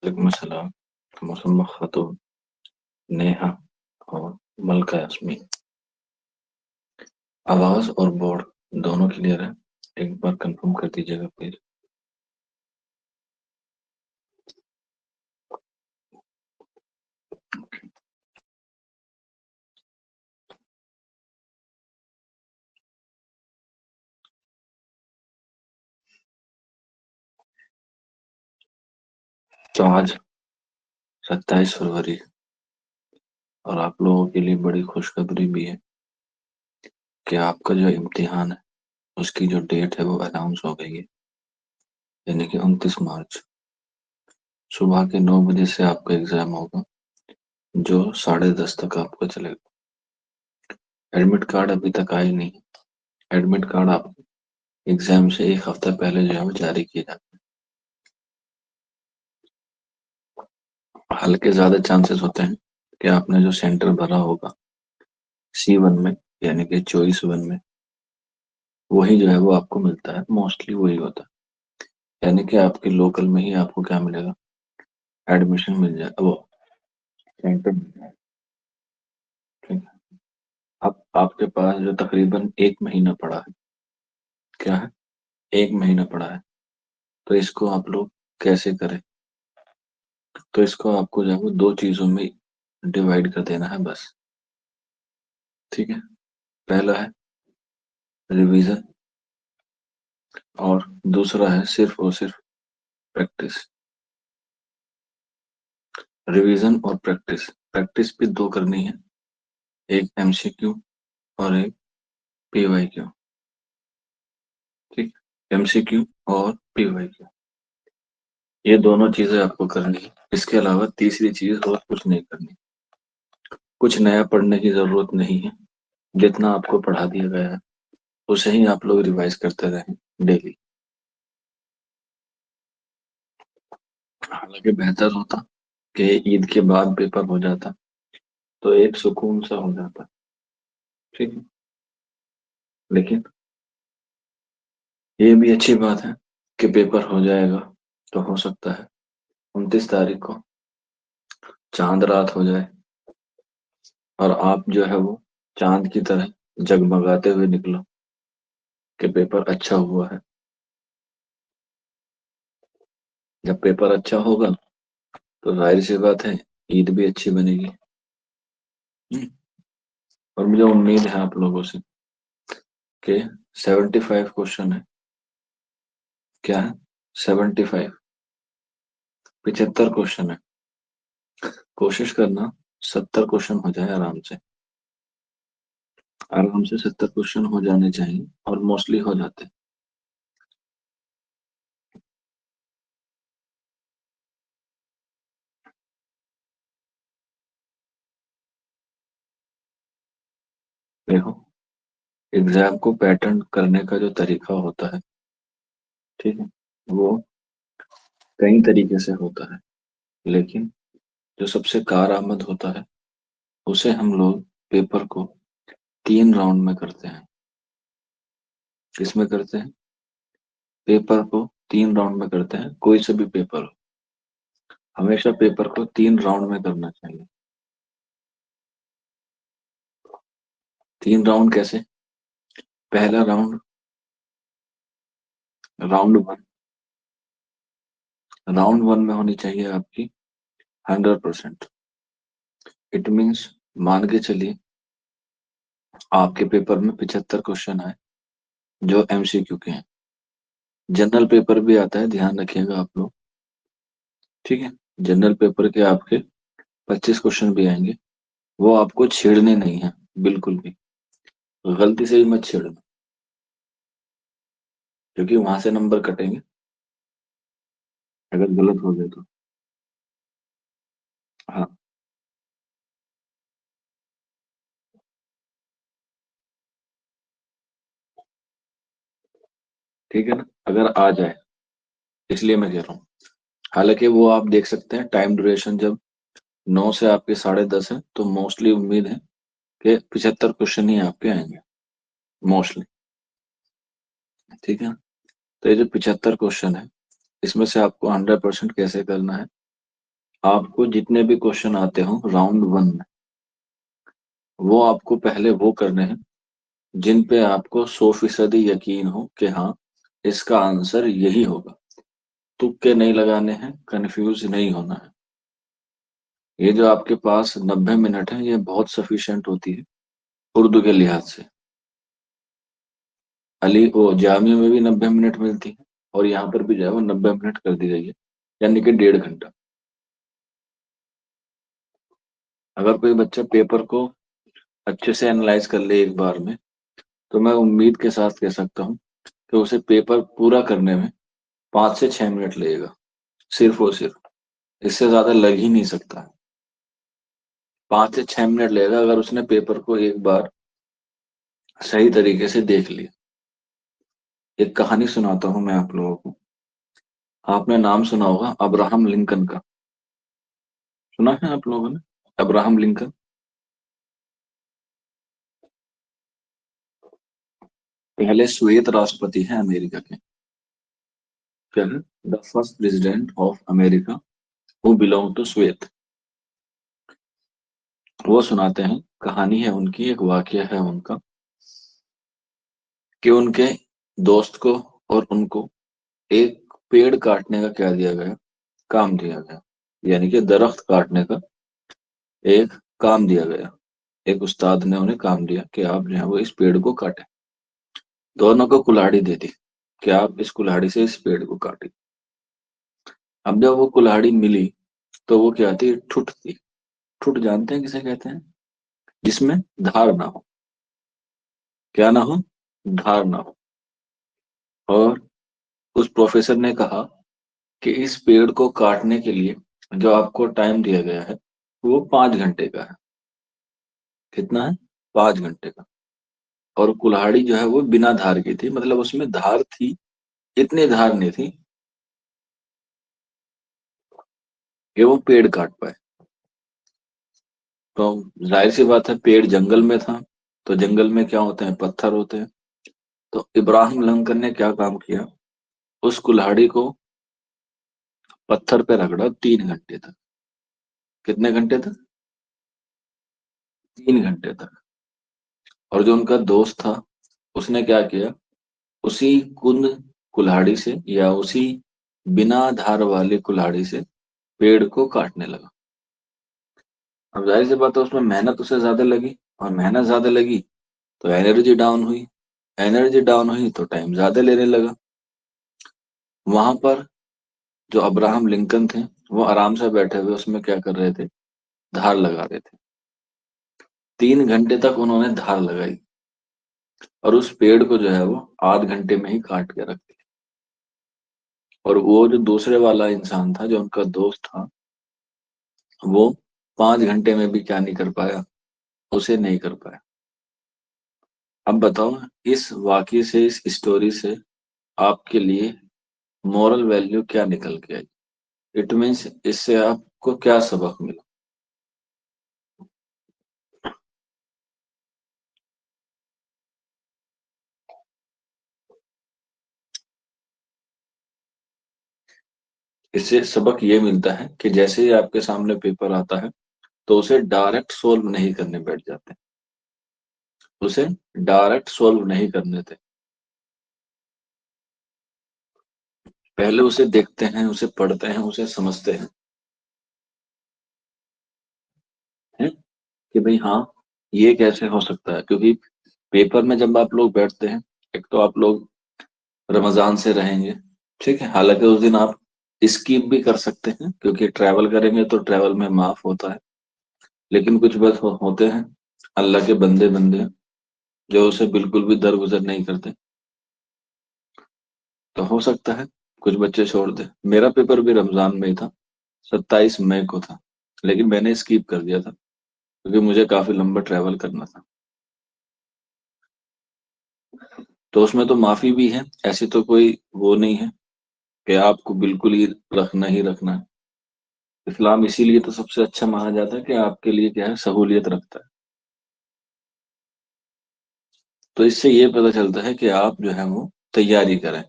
वालेकुम अस्सलाम। मुसम्मा खातून, नेहा और मलका यास्मीन। आवाज और बोर्ड दोनों क्लियर है? एक बार कंफर्म कर दीजिएगा प्लीज। तो आज 27 फरवरी और आप लोगों के लिए बड़ी खुशखबरी भी है कि आपका जो इम्तिहान है उसकी जो डेट है वो अनाउंस हो गई है, यानी कि 29 मार्च। सुबह के 9 बजे से आपका एग्जाम होगा, जो 10:30 तक आपका चलेगा। एडमिट कार्ड अभी तक आए नहीं। एडमिट कार्ड आप एग्जाम से एक हफ्ता पहले जो है वो जारी किए जाते हैं। हल्के ज्यादा चांसेस होते हैं कि आपने जो सेंटर भरा होगा C1 में, यानी कि चॉइस 1 में, वही जो है वो आपको मिलता है। मोस्टली वही होता है, यानी कि आपके लोकल में ही आपको क्या मिलेगा, एडमिशन मिल जाए, वो सेंटर मिल जाए। ठीक है। अब आपके पास जो तकरीबन 1 महीना पड़ा है, क्या है, 1 महीना पड़ा है, तो इसको आप लोग कैसे करें? तो इसको आपको जो है वो दो चीजों में डिवाइड कर देना है बस। ठीक है। पहला है रिवीजन और दूसरा है सिर्फ और सिर्फ प्रैक्टिस। रिवीजन और प्रैक्टिस, प्रैक्टिस भी दो करनी है, एक MCQ और एक PYQ। ठीक। MCQ और PYQ, ये दोनों चीजें आपको करनी है। इसके अलावा तीसरी चीज और कुछ नहीं करनी। कुछ नया पढ़ने की जरूरत नहीं है। जितना आपको पढ़ा दिया गया है उसे ही आप लोग रिवाइज करते रहें डेली। हालांकि बेहतर होता कि ईद के बाद पेपर हो जाता, तो एक सुकून सा हो जाता। ठीक है। लेकिन ये भी अच्छी बात है कि पेपर हो जाएगा, तो हो सकता है 29 तारीख को चांद रात हो जाए और आप जो है वो चांद की तरह जगमगाते हुए निकलो कि पेपर अच्छा हुआ है। जब पेपर अच्छा होगा तो जाहिर सी बात है ईद भी अच्छी बनेगी। हम्म। और मुझे उम्मीद है आप लोगों से कि 75 क्वेश्चन है। क्या है? 75, 75 क्वेश्चन है। कोशिश करना 70 क्वेश्चन हो जाए आराम से। आराम से 70 क्वेश्चन हो जाने चाहिए और मोस्टली हो जाते हैं। देखो, एग्जाम को पैटर्न करने का जो तरीका होता है, ठीक है, वो कई तरीके से होता है, लेकिन जो सबसे कारआमद होता है उसे हम लोग पेपर को 3 राउंड में करते हैं। किसमें करते हैं? पेपर को 3 राउंड में करते हैं। कोई से भी पेपर हो, हमेशा पेपर को 3 राउंड में करना चाहिए। 3 राउंड कैसे? पहला राउंड, राउंड 1। राउंड 1 में होनी चाहिए आपकी 100%। इट मीन्स, मान के चलिए आपके पेपर में 75 क्वेश्चन आए जो MCQ के हैं। जनरल पेपर भी आता है, ध्यान रखिएगा आप लोग। ठीक है। जनरल पेपर के आपके 25 क्वेश्चन भी आएंगे, वो आपको छेड़ने नहीं है बिल्कुल भी। गलती से भी मत छेड़ना, क्योंकि वहां से नंबर कटेंगे अगर गलत हो गए तो। हाँ। ठीक है ना, अगर आ जाए, इसलिए मैं कह रहा हूँ। हालांकि वो आप देख सकते हैं टाइम ड्यूरेशन, जब 9 से आपके 10:30 है तो मोस्टली उम्मीद है कि 75 क्वेश्चन ही आपके आएंगे मोस्टली। ठीक है। तो ये जो 75 क्वेश्चन है, इसमें से आपको 100% कैसे करना है, आपको जितने भी क्वेश्चन आते हो राउंड वन में, वो आपको पहले वो करने हैं जिन पे आपको 100% यकीन हो कि हाँ इसका आंसर यही होगा। तुक्के नहीं लगाने हैं, कंफ्यूज नहीं होना है। ये जो आपके पास 90 मिनट है ये बहुत सफिशिएंट होती है उर्दू के लिहाज से। अली वो जामिया में भी 90 मिनट मिलती है, और यहाँ पर भी जो है वो 90 मिनट कर दी गई है, यानी कि 1.5 घंटा। अगर कोई बच्चा पेपर को अच्छे से एनालाइज कर ले एक बार में, तो मैं उम्मीद के साथ कह सकता हूँ कि उसे पेपर पूरा करने में 5 से 6 मिनट लगेगा, सिर्फ और सिर्फ। इससे ज्यादा लग ही नहीं सकता। 5 से 6 मिनट लगेगा अगर उसने पेपर को एक बार सही तरीके से देख लिया। एक कहानी सुनाता हूँ मैं आप लोगों को। आपने नाम सुना होगा अब्राहम लिंकन का। सुना है आप लोगों ने अब्राहम लिंकन? पहले श्वेत राष्ट्रपति हैं अमेरिका के। क्या है? The first president of America who belong to श्वेत। वो सुनाते हैं, कहानी है उनकी, एक वाकया है उनका, कि उनके दोस्त को और उनको एक पेड़ काटने का क्या दिया गया, काम दिया गया। यानी कि दरख्त काटने का एक काम दिया गया। एक उस्ताद ने उन्हें काम दिया कि आप जो है वो इस पेड़ को काटें। दोनों को कुल्हाड़ी दे दी कि आप इस कुल्हाड़ी से इस पेड़ को काटें। अब जब वो कुल्हाड़ी मिली तो वो क्या थी? ठुट थी। ठुट जानते हैं किसे कहते हैं? जिसमें धार ना हो। क्या ना हो? धार ना हो। और उस प्रोफेसर ने कहा कि इस पेड़ को काटने के लिए जो आपको टाइम दिया गया है वो 5 घंटे का है। कितना है? 5 घंटे का। और कुल्हाड़ी जो है वो बिना धार की थी, मतलब उसमें धार थी, इतनी धार नहीं थी कि वो पेड़ काट पाए। तो जाहिर सी बात है, पेड़ जंगल में था, तो जंगल में क्या होते हैं? पत्थर होते हैं। तो इब्राहिम लिंकन ने क्या काम किया? उस कुल्हाड़ी को पत्थर पे रगड़ा 3 घंटे तक। कितने घंटे तक? 3 घंटे तक। और जो उनका दोस्त था उसने क्या किया? उसी कुंद कुल्हाड़ी से या उसी बिना धार वाली कुल्हाड़ी से पेड़ को काटने लगा। अब जाहिर सी बात है उसमें मेहनत उसे ज्यादा लगी, और मेहनत ज्यादा लगी तो एनर्जी डाउन हुई। एनर्जी डाउन हुई तो टाइम ज्यादा लेने लगा। वहां पर जो अब्राहम लिंकन थे वो आराम से बैठे हुए उसमें क्या कर रहे थे? धार लगा रहे थे। 3 घंटे तक उन्होंने धार लगाई, और उस पेड़ को जो है वो आध घंटे में ही काट के रख दिया। और वो जो दूसरे वाला इंसान था, जो उनका दोस्त था, वो 5 घंटे में भी क्या नहीं कर पाया? उसे नहीं कर पाया। अब बताओ, इस वाकये से, इस स्टोरी से आपके लिए मोरल वैल्यू क्या निकल के आई? इट मीन्स इससे आपको क्या सबक मिला? इससे सबक ये मिलता है कि जैसे ही आपके सामने पेपर आता है तो उसे डायरेक्ट सोल्व नहीं करने बैठ जाते। उसे डायरेक्ट सोल्व नहीं करने थे। पहले उसे देखते हैं, उसे पढ़ते हैं, उसे समझते हैं कि भाई हाँ, ये कैसे हो सकता है। क्योंकि पेपर में जब आप लोग बैठते हैं, एक तो आप लोग रमजान से रहेंगे, ठीक है, हालांकि उस दिन आप स्किप भी कर सकते हैं क्योंकि ट्रैवल करेंगे तो ट्रैवल में माफ होता है। लेकिन कुछ बस होते हैं अल्लाह के बंदे बंदे जो उसे बिल्कुल भी दरगुजर नहीं करते। तो हो सकता है कुछ बच्चे छोड़ दे। मेरा पेपर भी रमजान में ही था, 27 मई को था, लेकिन मैंने स्किप कर दिया था क्योंकि मुझे काफी लंबा ट्रैवल करना था। तो उसमें तो माफी भी है, ऐसी तो कोई वो नहीं है कि आपको बिल्कुल ही रखना है। इस्लाम इसीलिए तो सबसे अच्छा माना जाता है कि आपके लिए क्या है, सहूलियत रखता है। तो इससे ये पता चलता है कि आप जो है वो तैयारी करें।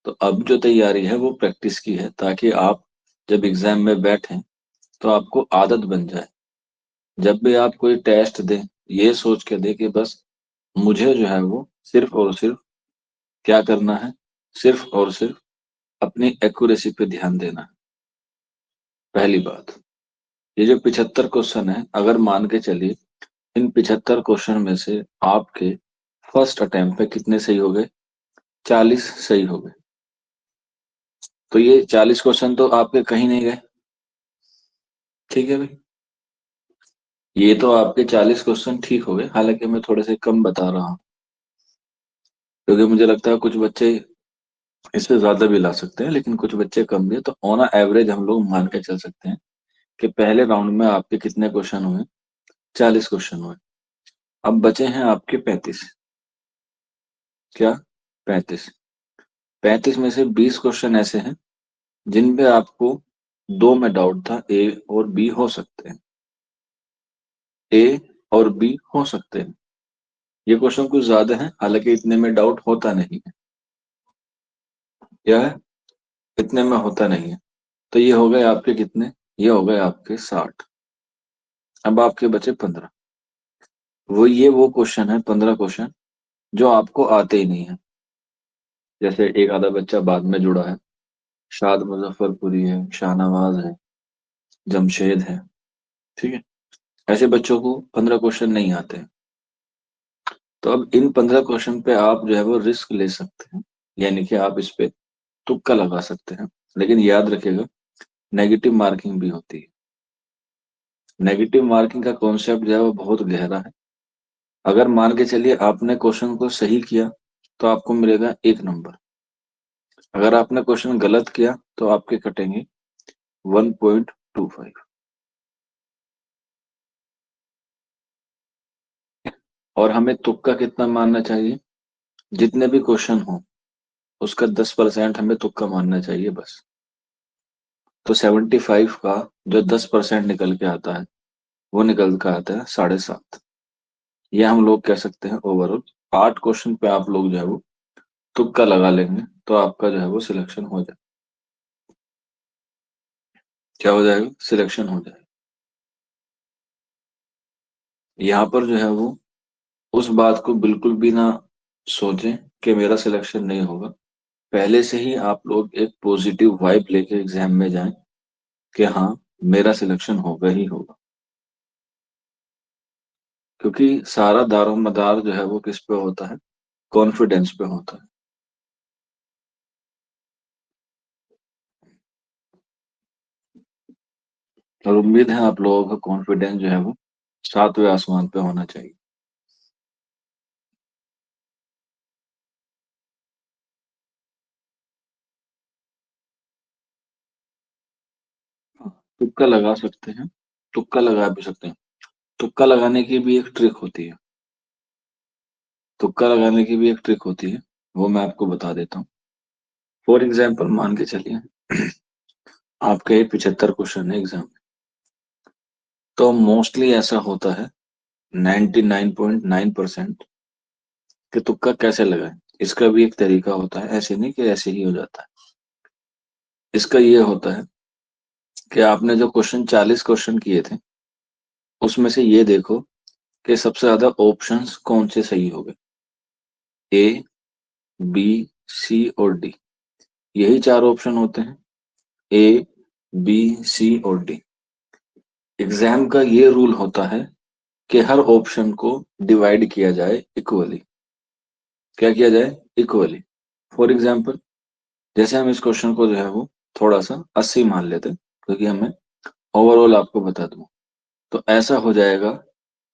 तो अब जो तैयारी है वो प्रैक्टिस की है, ताकि आप जब एग्जाम में बैठे तो आपको आदत बन जाए, जब भी आप कोई टेस्ट दें ये सोच के दें कि बस मुझे जो है वो सिर्फ और सिर्फ क्या करना है, सिर्फ और सिर्फ अपनी एक्यूरेसी पे ध्यान देना है। पहली बात, ये जो 75 क्वेश्चन है, अगर मान के चलिए इन 75 क्वेश्चन में से आपके फर्स्ट अटेम्प्ट पे कितने सही हो गए, 40 सही हो गए, तो ये 40 क्वेश्चन तो आपके कहीं नहीं गए। ठीक है भाई, ये तो आपके 40 क्वेश्चन ठीक हो गए, हालांकि मैं थोड़े से कम बता रहा हूँ क्योंकि मुझे लगता है कुछ बच्चे इससे ज्यादा भी ला सकते हैं, लेकिन कुछ बच्चे कम भी है, तो ऑन एवरेज हम लोग मान के चल सकते हैं कि पहले राउंड में आपके कितने क्वेश्चन हुए, 40 क्वेश्चन हुए। अब बचे हैं आपके 35। क्या? 35। 35 में से 20 क्वेश्चन ऐसे हैं जिन पे आपको दो में डाउट था, ए और बी हो सकते हैं, ए और बी हो सकते हैं। ये क्वेश्चन कुछ ज्यादा है, हालांकि इतने में डाउट होता नहीं है। क्या है? इतने में होता नहीं है। तो ये हो गए आपके कितने, ये हो गए आपके 60। अब आपके बचे 15। वो क्वेश्चन है, 15 क्वेश्चन जो आपको आते ही नहीं है। जैसे एक आधा बच्चा बाद में जुड़ा है, शाद मुजफ्फरपुरी है, शाहनवाज है, जमशेद है, ठीक है, ऐसे बच्चों को 15 क्वेश्चन नहीं आते हैं। तो अब इन 15 क्वेश्चन पे आप जो है वो रिस्क ले सकते हैं, यानी कि आप इस पे तुक्का लगा सकते हैं। लेकिन याद रखिएगा, नेगेटिव मार्किंग भी होती है। नेगेटिव मार्किंग का कॉन्सेप्ट जो है वो बहुत गहरा है। अगर मान के चलिए आपने क्वेश्चन को सही किया तो आपको मिलेगा 1 नंबर। अगर आपने क्वेश्चन गलत किया तो आपके कटेंगे 1.25। और हमें तुक्का कितना मानना चाहिए, जितने भी क्वेश्चन हो उसका 10% हमें तुक्का मानना चाहिए बस। तो 75 का जो 10% निकल के आता है वो निकल के आता है 7.5। ये हम लोग कह सकते हैं ओवरऑल 8 क्वेश्चन पे आप लोग जो है वो तुक्का लगा लेंगे तो आपका जो है वो सिलेक्शन हो जाए। क्या हो जाएगा? सिलेक्शन हो जाएगा। यहाँ पर जो है वो उस बात को बिल्कुल भी ना सोचें कि मेरा सिलेक्शन नहीं होगा। पहले से ही आप लोग एक पॉजिटिव वाइब लेके एग्जाम में जाएं कि हाँ, मेरा सिलेक्शन होगा ही होगा। क्योंकि सारा दारोमदार जो है वो किस पे होता है, कॉन्फिडेंस पे होता है। और उम्मीद है आप लोगों का कॉन्फिडेंस जो है वो 7वें आसमान पे होना चाहिए। हाँ, तुक्का लगा सकते हैं, तुक्का लगा भी सकते हैं। तुक्का लगाने की भी एक ट्रिक होती है। तुक्का लगाने की भी एक ट्रिक होती है, वो मैं आपको बता देता हूँ। फॉर एग्जाम्पल मान के चलिए आपके 75 क्वेश्चन है एग्जाम में, तो मोस्टली ऐसा होता है 99.9% कि तुक्का कैसे लगाएं। इसका भी एक तरीका होता है, ऐसे नहीं कि ऐसे ही हो जाता है। इसका ये होता है कि आपने जो क्वेश्चन 40 क्वेश्चन किए थे उसमें से ये देखो कि सबसे ज्यादा ऑप्शंस कौन से सही हो गए, ए, बी, सी और डी। यही 4 ऑप्शन होते हैं, ए, बी, सी और डी। एग्जाम का ये रूल होता है कि हर ऑप्शन को डिवाइड किया जाए इक्वली। क्या किया जाए? इक्वली। फॉर एग्जाम्पल, जैसे हम इस क्वेश्चन को जो है वो थोड़ा सा 80 मान लेते हैं, क्योंकि हमें ओवरऑल आपको बता दूं, तो ऐसा हो जाएगा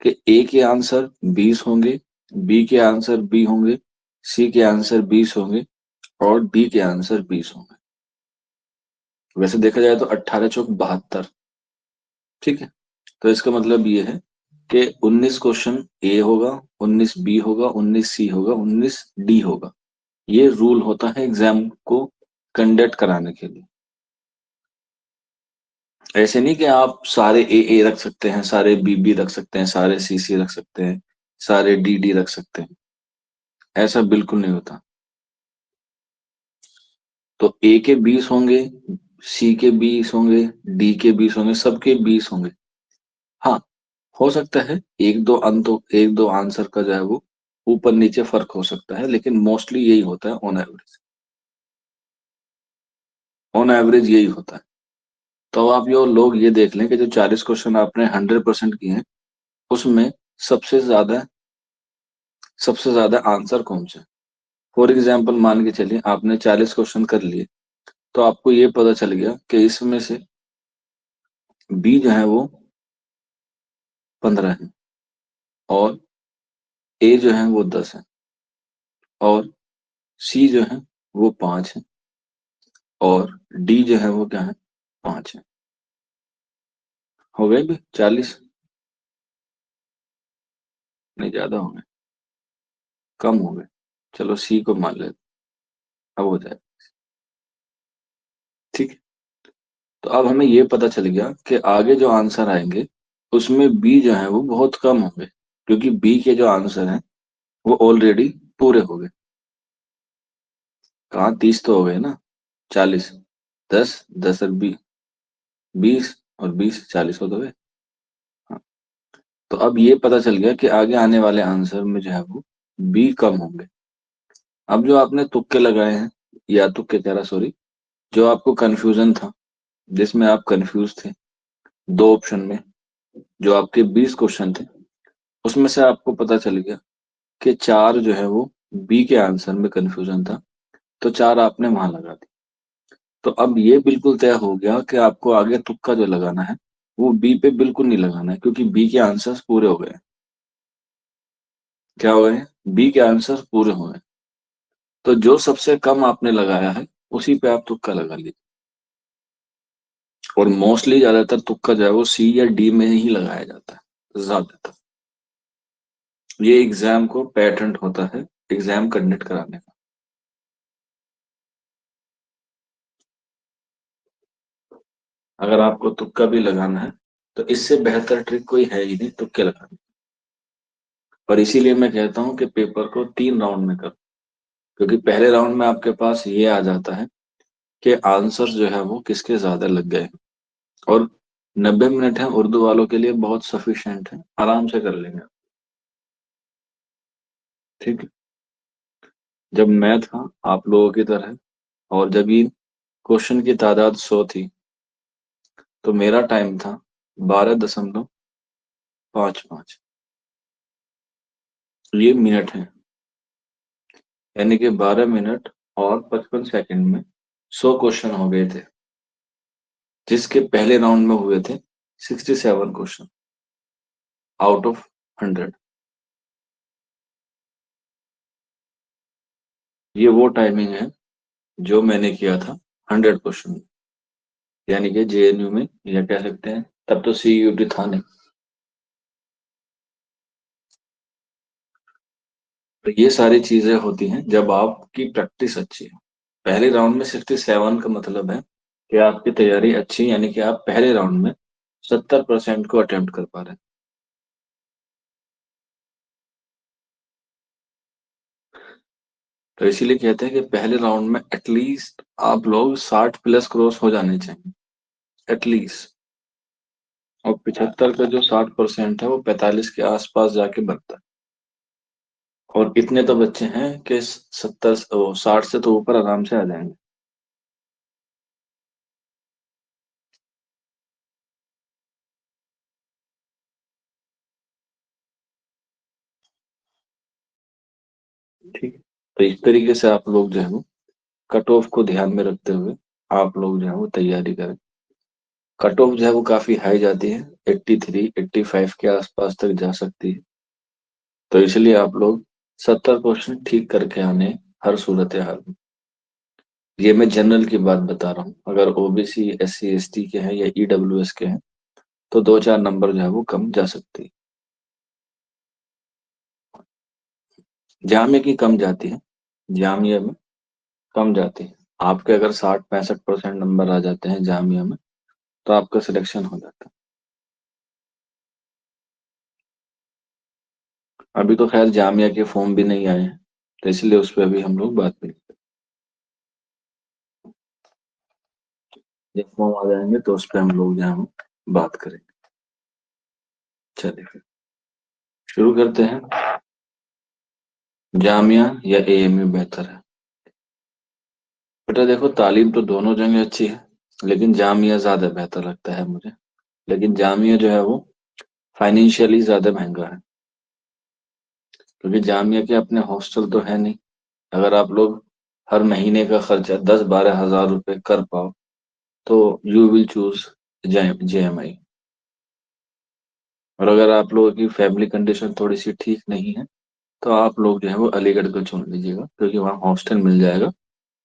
कि ए के आंसर 20 होंगे, बी के आंसर 20 होंगे, सी के आंसर 20 होंगे और डी के आंसर 20 होंगे। वैसे देखा जाए तो 18 चौक 72। ठीक है, तो इसका मतलब ये है कि 19 क्वेश्चन ए होगा, 19 बी होगा, 19 सी होगा, 19 डी होगा। ये रूल होता है एग्जाम को कंडक्ट कराने के लिए। ऐसे नहीं कि आप सारे ए रख सकते हैं, सारे बी रख सकते हैं, सारे सी रख सकते हैं, सारे डी रख सकते हैं। ऐसा बिल्कुल नहीं होता। तो ए के 20 होंगे, सी के 20 होंगे, डी के 20 होंगे, सबके 20 होंगे। हाँ, हो सकता है एक दो आंसर का जो है वो ऊपर नीचे फर्क हो सकता है, लेकिन मोस्टली यही होता है ऑन एवरेज। ऑन एवरेज यही होता है। तो आप यो लोग ये देख लें कि जो 40 क्वेश्चन आपने 100% किए हैं, उसमें सबसे ज्यादा सबसे ज्यादा आंसर कौन से। फॉर एग्जाम्पल मान के चलिए आपने 40 क्वेश्चन कर लिए, तो आपको ये पता चल गया कि इसमें से बी जो है वो 15 है, और ए जो है वो 10 है, और सी जो है वो 5 है, और डी जो है वो क्या है, 5 है। हो गए भी 40? नहीं, ज्यादा हो गए, कम हो गए। चलो सी को मान लेते, अब हो जाए। ठीक है। तो अब हमें ये पता चल गया कि आगे जो आंसर आएंगे उसमें बी जो है वो बहुत कम होंगे, क्योंकि बी के जो आंसर हैं वो ऑलरेडी पूरे हो गए। कहाँ 30 तो हो गए ना, 40, 10, 10 और 20, 20 और 20, 40 हो तो गए। हाँ। तो अब ये पता चल गया कि आगे आने वाले आंसर में जो है वो बी कम होंगे। अब जो आपने तुक्के लगाए हैं, या तुक्के कह रहा सॉरी, जो आपको कंफ्यूजन था, जिसमें आप कंफ्यूज थे, दो ऑप्शन में, जो आपके 20 क्वेश्चन थे, उसमें से आपको पता चल गया कि चार जो है वो बी के आंसर में कंफ्यूजन था, तो चार आपने वहां लगा दी। तो अब ये बिल्कुल तय हो गया कि आपको आगे तुक्का जो लगाना है वो बी पे बिल्कुल नहीं लगाना है, क्योंकि बी के आंसर्स पूरे हो गए हैं। क्या हो गए? बी के आंसर पूरे हो गए। तो जो सबसे कम आपने लगाया है उसी पे आप तुक्का लगा लीजिए। और मोस्टली ज्यादातर तुक्का जो है वो सी या डी में ही लगाया जाता है ज्यादातर। ये एग्जाम को पैटर्न होता है एग्जाम कंडक्ट कराने का। अगर आपको तुक्का भी लगाना है तो इससे बेहतर ट्रिक कोई है ही नहीं तुक्के लगाने। और इसीलिए मैं कहता हूँ कि पेपर को 3 राउंड में करो, क्योंकि पहले राउंड में आपके पास ये आ जाता है कि आंसर जो है वो किसके ज्यादा लग गए। और 90 मिनट है उर्दू वालों के लिए, बहुत सफिशिएंट है, आराम से कर लेंगे। ठीक है। जब मैं था आप लोगों की तरह, और जब ये क्वेश्चन की तादाद 100 थी, तो मेरा टाइम था 12.55। ये मिनट है, यानी कि 12 मिनट और 55 सेकंड में 100 क्वेश्चन हो गए थे, जिसके पहले राउंड में हुए थे 67 क्वेश्चन आउट ऑफ 100। ये वो टाइमिंग है जो मैंने किया था 100 क्वेश्चन, यानी कि जेएनयू में, या कह सकते हैं तब तो सीयूटी था नहीं। तो ये सारी चीजें होती हैं जब आपकी प्रैक्टिस अच्छी है। पहले राउंड में 67 का मतलब है कि आपकी तैयारी अच्छी, यानी कि आप पहले राउंड में 70% को अटेम्प्ट कर पा रहे हैं। तो इसीलिए कहते हैं कि पहले राउंड में एटलीस्ट आप लोग 60 प्लस क्रॉस हो जाने चाहिए, एटलीस्ट। और 75 का जो 60% है वो 45 के आसपास जाके बनता है। और इतने तो बच्चे हैं कि 60 से तो ऊपर आराम से आ जाएंगे। ठीक है। तो इस तरीके से आप लोग जो है वो कट ऑफ को ध्यान में रखते हुए आप लोग जो है वो तैयारी करें। कट ऑफ जो है वो काफी हाई जाती है, 83 85 के आसपास तक जा सकती है। तो इसलिए आप लोग 70 क्वेश्चन ठीक करके आने, हर सूरत हाल में। ये मैं जनरल की बात बता रहा हूँ, अगर ओबीसी SC ST के हैं या EWS के हैं तो 2 4 नंबर जो है वो कम जा सकती है। जामिया की कम जाती है, जामिया में कम जाती है। आपके अगर 60 65% नंबर आ जाते हैं जामिया में, तो आपका सिलेक्शन हो जाता है। अभी तो खैर जामिया के फॉर्म भी नहीं आए हैं, तो इसलिए उस पर अभी हम लोग बात नहीं। जब फॉर्म आ जाएंगे तो उस पर हम लोग जो है हम बात करेंगे। चलिए फिर शुरू करते हैं। जामिया या एएमयू बेहतर है? बेटा देखो, तालीम तो दोनों जगह अच्छी है, लेकिन जामिया ज्यादा बेहतर लगता है मुझे। लेकिन जामिया जो है वो फाइनेंशियली ज्यादा महंगा है, क्योंकि जामिया के अपने हॉस्टल तो है नहीं। अगर आप लोग हर महीने का खर्चा 10-12 हज़ार रुपए कर पाओ तो यू विल चूज जेएमआई। और अगर आप लोगों की फैमिली कंडीशन थोड़ी सी ठीक नहीं है तो आप लोग जो है वो अलीगढ़ को चुन लीजिएगा, क्योंकि वहाँ हॉस्टल मिल जाएगा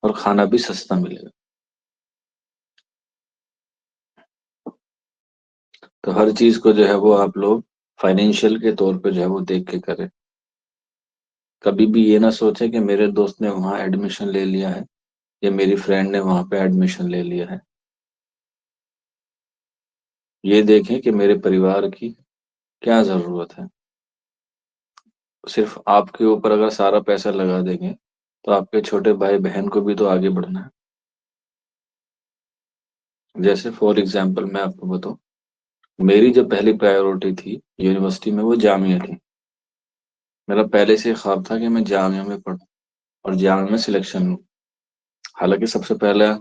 और खाना भी सस्ता मिलेगा। तो हर चीज को जो है वो आप लोग फाइनेंशियल के तौर पे जो है वो देख के करें। कभी भी ये ना सोचे कि मेरे दोस्त ने वहाँ एडमिशन ले लिया है या मेरी फ्रेंड ने वहाँ पे एडमिशन ले लिया है। ये देखें कि मेरे परिवार की क्या जरूरत है। सिर्फ आपके ऊपर अगर सारा पैसा लगा देंगे तो आपके छोटे भाई बहन को भी तो आगे बढ़ना है। जैसे फॉर एग्जाम्पल मैं आपको बताऊं, मेरी जो पहली प्रायोरिटी थी यूनिवर्सिटी में वो जामिया थी। मेरा पहले से ख्वाब था कि मैं जामिया में पढूं और जामिया में सिलेक्शन लूं। हालांकि सबसे पहला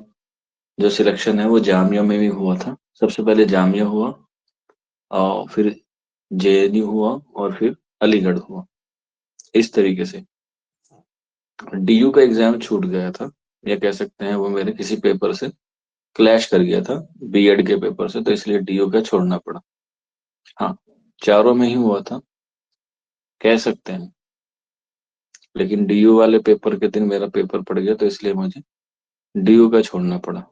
जो सिलेक्शन है वो जामिया में भी हुआ था। सबसे पहले जामिया हुआ और फिर जेएनयू हुआ और फिर अलीगढ़ हुआ, इस तरीके से। डीयू का एग्जाम छूट गया था, या कह सकते हैं वो मेरे किसी पेपर से क्लैश कर गया था, बीएड के पेपर से, तो इसलिए डीयू का छोड़ना पड़ा। हाँ, चारों में ही हुआ था कह सकते हैं, लेकिन डीयू वाले पेपर के दिन मेरा पेपर पड़ गया तो इसलिए मुझे डीयू का छोड़ना पड़ा।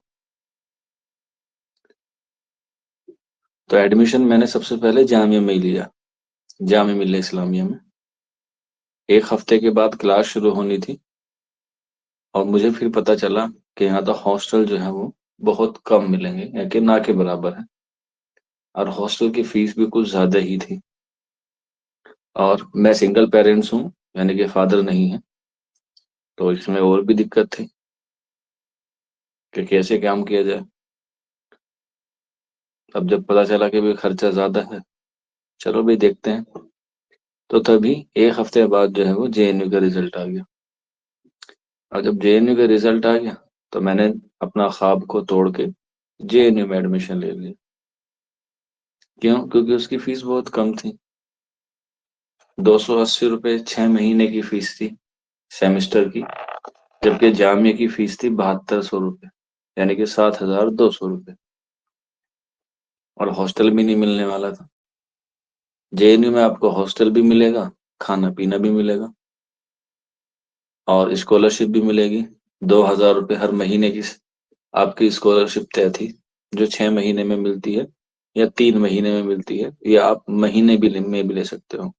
तो एडमिशन मैंने सबसे पहले जामिया में ही लिया, जामिया मिल्लिया इस्लामिया में। एक हफ्ते के बाद क्लास शुरू होनी थी और मुझे फिर पता चला कि यहाँ तो हॉस्टल जो है वो बहुत कम मिलेंगे, या कि ना के बराबर है। और हॉस्टल की फीस भी कुछ ज्यादा ही थी। और मैं सिंगल पेरेंट्स हूँ, यानी कि फादर नहीं है, तो इसमें और भी दिक्कत थी कि कैसे काम किया जाए। अब जब पता चला कि भाई खर्चा ज्यादा है, चलो भाई देखते हैं। तो तभी एक हफ्ते बाद जो है वो जेएनयू का रिजल्ट आ गया। और जब जेएनयू का रिजल्ट आ गया तो मैंने अपना ख्वाब को तोड़ के जेएनयू में एडमिशन ले लिया। क्यों? क्योंकि उसकी फीस बहुत कम थी। 280 रुपये 6 महीने की फीस थी सेमेस्टर की, जबकि जामिया की फीस थी 7200 रुपये, यानी कि 7200 रुपये। और हॉस्टल भी नहीं मिलने वाला था। जेएनयू में आपको हॉस्टल भी मिलेगा, खाना पीना भी मिलेगा और स्कॉलरशिप भी मिलेगी। 2000 रुपये हर महीने की आपकी स्कॉलरशिप तय थी, जो 6 महीने में मिलती है या 3 महीने में मिलती है, या आप महीने में भी ले सकते हो।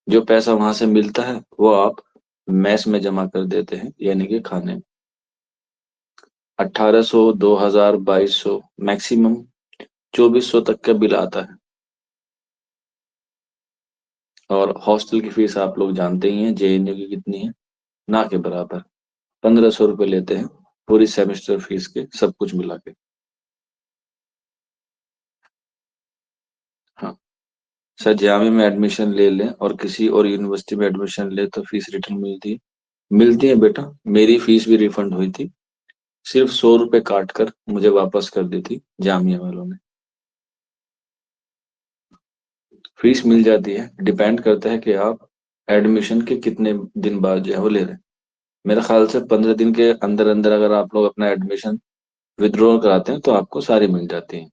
जो पैसा वहां से मिलता है वो आप मैस में जमा कर देते हैं, यानी कि खाने में। 1800, 2000, 2200, मैक्सिमम 2400 तक का बिल आता है। और हॉस्टल की फीस आप लोग जानते ही हैं जेएनयू की कितनी है, ना के बराबर। 1500 रुपये लेते हैं पूरी सेमेस्टर फीस के, सब कुछ मिला के। हाँ, सर जामिया में एडमिशन ले लें और किसी और यूनिवर्सिटी में एडमिशन ले तो फीस रिटर्न मिलती है। मिलती है बेटा, मेरी फीस भी रिफंड हुई थी। सिर्फ 100 रुपये काट कर मुझे वापस कर दी थी जामिया वालों ने। फीस मिल जाती है, डिपेंड करता है कि आप एडमिशन के कितने दिन बाद जो है वो ले रहे हैं। मेरे ख्याल से 15 दिन के अंदर अंदर अगर आप लोग अपना एडमिशन विड्रॉ कराते हैं तो आपको सारी मिल जाती है।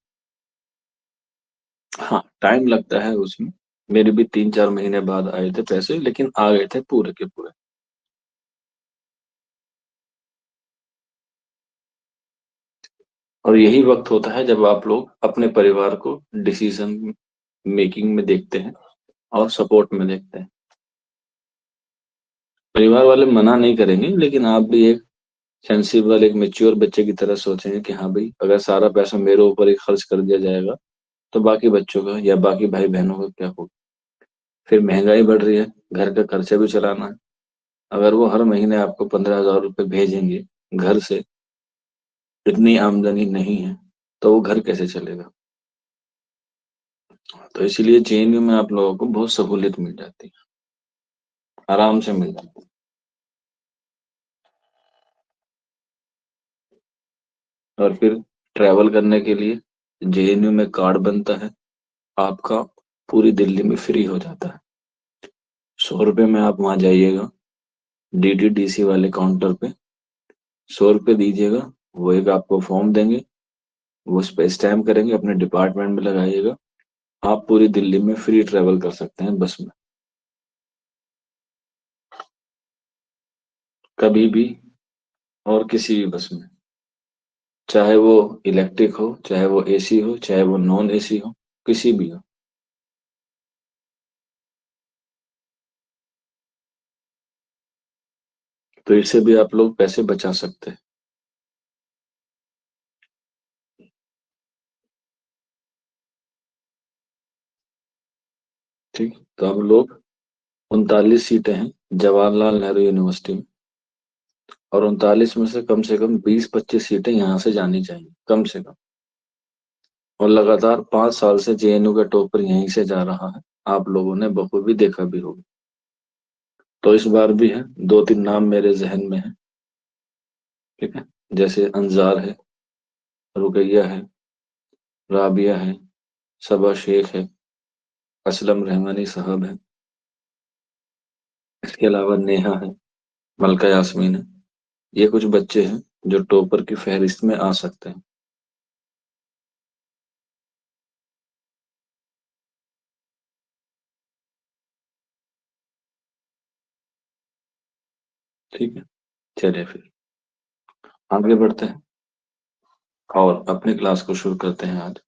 हाँ, टाइम लगता है उसमें। मेरे भी 3-4 महीने बाद आए थे पैसे, लेकिन आ गए थे पूरे के पूरे। और यही वक्त होता है जब आप लोग अपने परिवार को डिसीजन मेकिंग में देखते हैं और सपोर्ट में देखते हैं। परिवार वाले मना नहीं करेंगे, लेकिन आप भी एक सेंसिबल, एक मेच्योर बच्चे की तरह सोचेंगे कि हाँ भाई, अगर सारा पैसा मेरे ऊपर ही खर्च कर दिया जाएगा तो बाकी बच्चों का या बाकी भाई बहनों का क्या होगा। फिर महंगाई बढ़ रही है, घर का खर्चा भी चलाना है। अगर वो हर महीने आपको 15,000 रुपये भेजेंगे घर से, इतनी आमदनी नहीं है तो वो घर कैसे चलेगा। तो इसीलिए जेएनयू में आप लोगों को बहुत सहूलियत मिल जाती है, आराम से मिल जाती है। और फिर ट्रैवल करने के लिए जेएनयू में कार्ड बनता है आपका, पूरी दिल्ली में फ्री हो जाता है। 100 रुपये में आप वहां जाइएगा, डीटीडीसी वाले काउंटर पे 100 रुपये दीजिएगा, वो एक आपको फॉर्म देंगे, वो उस पर स्टैम्प करेंगे, अपने डिपार्टमेंट में लगाइएगा, आप पूरी दिल्ली में फ्री ट्रैवल कर सकते हैं बस में, कभी भी और किसी भी बस में, चाहे वो इलेक्ट्रिक हो, चाहे वो एसी हो, चाहे वो नॉन एसी हो, किसी भी हो। तो इससे भी आप लोग पैसे बचा सकते हैं। ठीक, तो अब लोग 39 सीटें हैं जवाहरलाल नेहरू यूनिवर्सिटी में, और 39 में से कम 20-25 सीटें यहाँ से जानी चाहिए कम से कम। और लगातार 5 साल से जेएनयू का टॉपर यहीं से जा रहा है, आप लोगों ने बखूबी देखा भी होगा। तो इस बार भी है, 2-3 नाम मेरे जहन में है। ठीक है, जैसे अंजार है, रुकैया है, राबिया है, सबा शेख है, असलम रहमानी साहब है, इसके अलावा नेहा है, मलका यास्मीन है। ये कुछ बच्चे हैं जो टॉपर की फहरिस्त में आ सकते हैं। ठीक है, चलिए फिर आगे बढ़ते हैं और अपनी क्लास को शुरू करते हैं आज।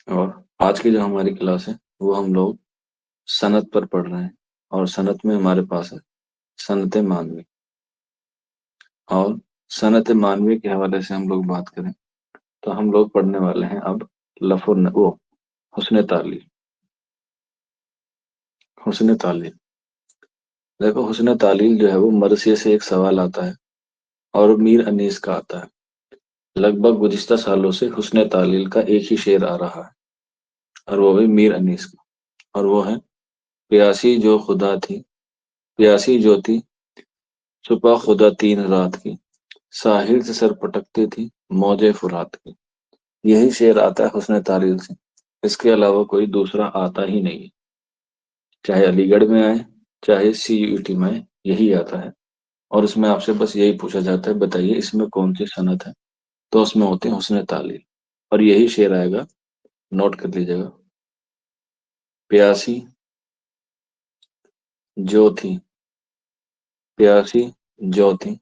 और आज की जो हमारी क्लास है वो हम लोग सनत पर पढ़ रहे हैं, और सनत में हमारे पास है सनत मानवी। और सनत मानवी के हवाले से हम लोग बात करें तो हम लोग पढ़ने वाले हैं अब वो हुस्न तालील। हुस्न तालील, देखो हुस्न तालील जो है वो मरसिया से एक सवाल आता है, और मीर अनीस का आता है। लगभग गुज़िश्ता सालों से हुस्न तालील का एक ही शेर आ रहा है, और वो भी मीर अनीस का, और वो है प्यासी जो खुदा थी, प्यासी जो थी छुपा खुदा तीन रात की, साहिल से सर पटकती थी मौजे फुरात की। यही शेर आता है हुस्न तालील से, इसके अलावा कोई दूसरा आता ही नहीं है। चाहे अलीगढ़ में आए, चाहे सीयूईटी में आए, यही आता है। और उसमें आपसे बस यही पूछा जाता है, बताइए इसमें कौन सी सनत है, तो उसमें होते हैं हुस्न तालील, और यही शेर आएगा, नोट कर लीजिएगा। प्यासी जो थी, प्यासी जो थी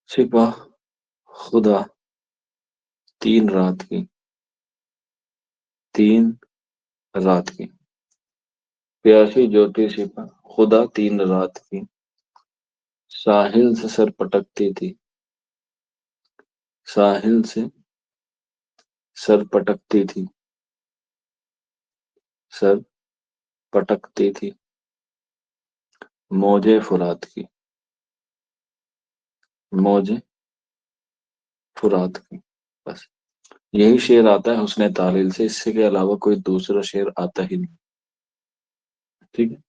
सिपा खुदा तीन रात की, तीन रात की, प्यासी ज्योति सिपा खुदा तीन रात की, साहिल से सर पटकती थी, साहिल से सर पटकती थी, सर पटकती थी मौजे फुरात की, मौजे फुरात की। बस यही शेर आता है हुस्न तालील से, इससे के अलावा कोई दूसरा शेर आता ही नहीं। ठीक है,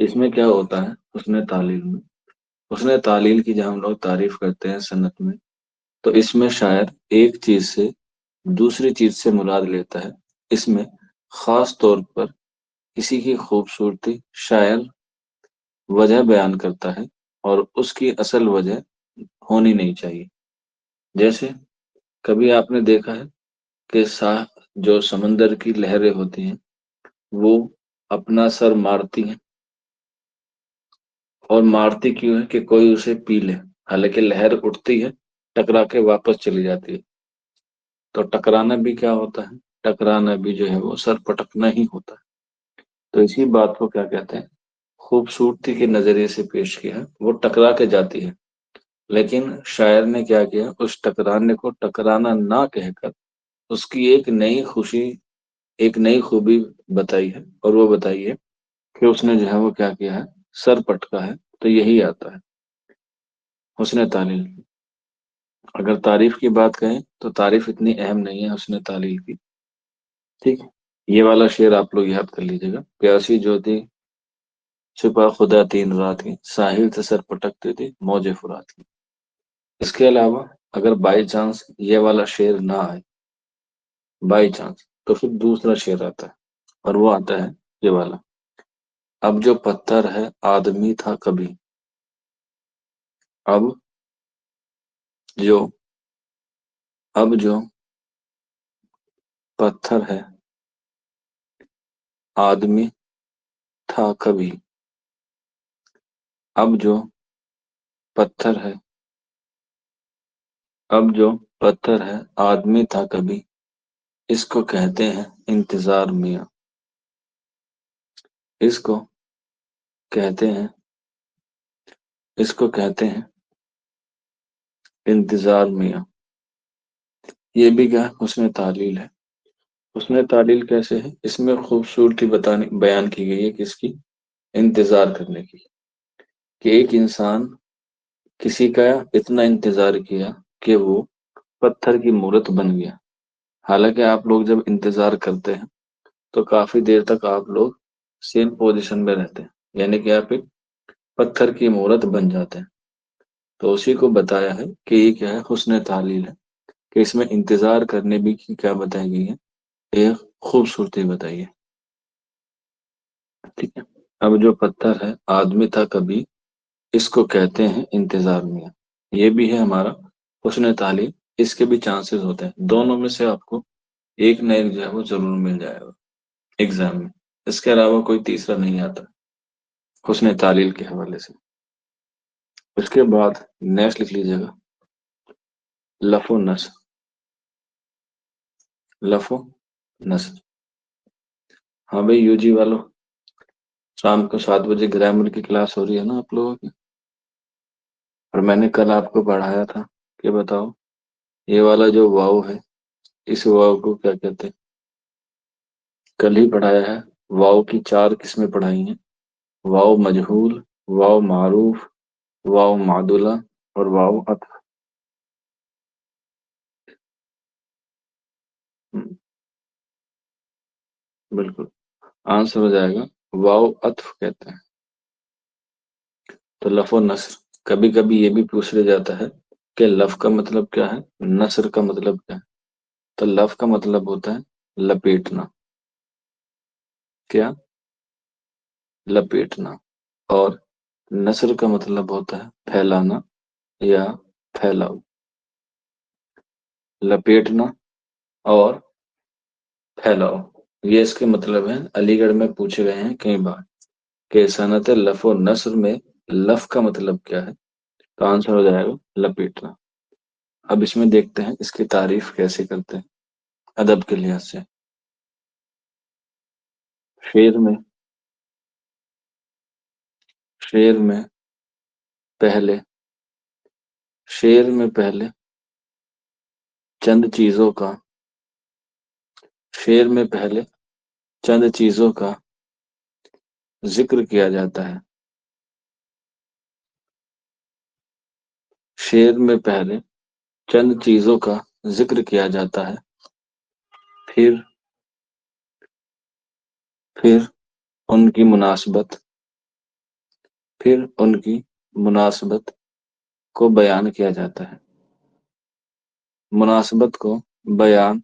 इसमें क्या होता है हुस्न तालील में, हुस्न तालील की जब हम लोग तारीफ करते हैं सनत में, तो इसमें शायर एक चीज से दूसरी चीज से मुराद लेता है। इसमें खास तौर पर किसी की खूबसूरती शायर वजह बयान करता है, और उसकी असल वजह होनी नहीं चाहिए। जैसे कभी आपने देखा है कि जो समंदर की लहरें होती हैं वो अपना सर मारती हैं, और मारती क्यों है कि कोई उसे पी ले, हालांकि लहर उठती है, टकरा के वापस चली जाती है। तो टकराना भी क्या होता है, टकराना भी जो है वो सर पटकना ही होता है। तो इसी बात को क्या कहते हैं, खूबसूरती के नजरिए से पेश किया है, वो टकरा के जाती है, लेकिन शायर ने क्या किया, उस टकराने को टकराना ना कहकर उसकी एक नई खुशी, एक नई खूबी बताई है, और वो बताई है कि उसने जो है वो क्या किया है, सर पटका है। तो यही आता है। हुस्न तालील की। अगर तारीफ की बात करें तो तारीफ इतनी अहम नहीं है हुस्न तालील की। ठीक है। ये वाला शेर आप लोग याद कर लीजिएगा। प्यासी ज्योति छुपा खुदा तीन रात की, साहिल से सर पटकते थे मौजे फुरात की। इसके अलावा अगर बाई चांस ये वाला शेर ना आए, बाई चांस, तो फिर दूसरा शेर आता है, और वो आता है ये वाला। अब जो पत्थर है आदमी था कभी, अब जो अब जो पत्थर है आदमी था कभी, अब जो पत्थर है अब जो पत्थर है आदमी था कभी, इसको कहते हैं इंतजार मियाँ। इसको कहते हैं इसको कहते हैं इंतजार मियाँ। ये भी क्या है? उसमें तालील है। उसमें तालील कैसे है? इसमें खूबसूरती बताने बयान की गई है किसकी? इंतजार करने की। कि एक इंसान किसी का इतना इंतजार किया कि वो पत्थर की मूरत बन गया। हालांकि आप लोग जब इंतजार करते हैं तो काफी देर तक आप लोग सेम पोजीशन में रहते हैं, यानी कि आप एक पत्थर की मूरत बन जाते हैं। तो उसी को बताया है कि ये क्या है? हुस्न तालील है। कि इसमें इंतजार करने भी की क्या बताई गई है? एक खूबसूरती बताई है। ठीक है। अब जो पत्थर है आदमी था कभी, इसको कहते हैं इंतजार मियाँ। ये भी है हमारा हुस्न तालील। इसके भी चांसेस होते हैं, दोनों में से आपको एक ना एक जो है वो जरूर मिल जाएगा एग्जाम में। इसके अलावा कोई तीसरा नहीं आता हुस्न तालील के हवाले से। उसके बाद नेक्स्ट लिख लीजिएगा, लफो नस्र। लफो नस्र। हाँ भाई यूजी वालों, शाम को 7 बजे ग्रामर की क्लास हो रही है ना आप लोगों की। और मैंने कल आपको पढ़ाया था कि बताओ ये वाला जो वाव है, इस वाव को क्या कहते हैं? कल ही पढ़ाया है। वाव की 4 किस्में पढ़ाई हैं। वाव मजहूल, वाव मारूफ, वाव मादुला, और वाव अतफ। बिल्कुल, आंसर हो जाएगा वाव अतफ कहते हैं। तो लफो नस्र, कभी कभी ये भी पूछ लिया जाता है कि लफ का मतलब क्या है, नस्र का मतलब क्या है। तो लफ का मतलब होता है लपेटना। क्या? लपेटना। और नस्र का मतलब होता है फैलाना या फैलाव। लपेटना और फैलाव, ये इसके मतलब है। अलीगढ़ में पूछे गए हैं कई बार कि सनत लफ और नस्र में लफ का मतलब क्या है। तो आंसर हो जाएगा लपेटना। अब इसमें देखते हैं इसकी तारीफ कैसे करते हैं अदब के लिहाज से। शेर में शेर में पहले शेर में पहले चंद चीजों का शेर में पहले चंद चीजों का जिक्र किया जाता है। शेर में पहले चंद चीजों का जिक्र किया जाता है। फिर फिर उनकी मुनासबत फिर उनकी मुनासबत को बयान किया जाता है। मुनासबत को बयान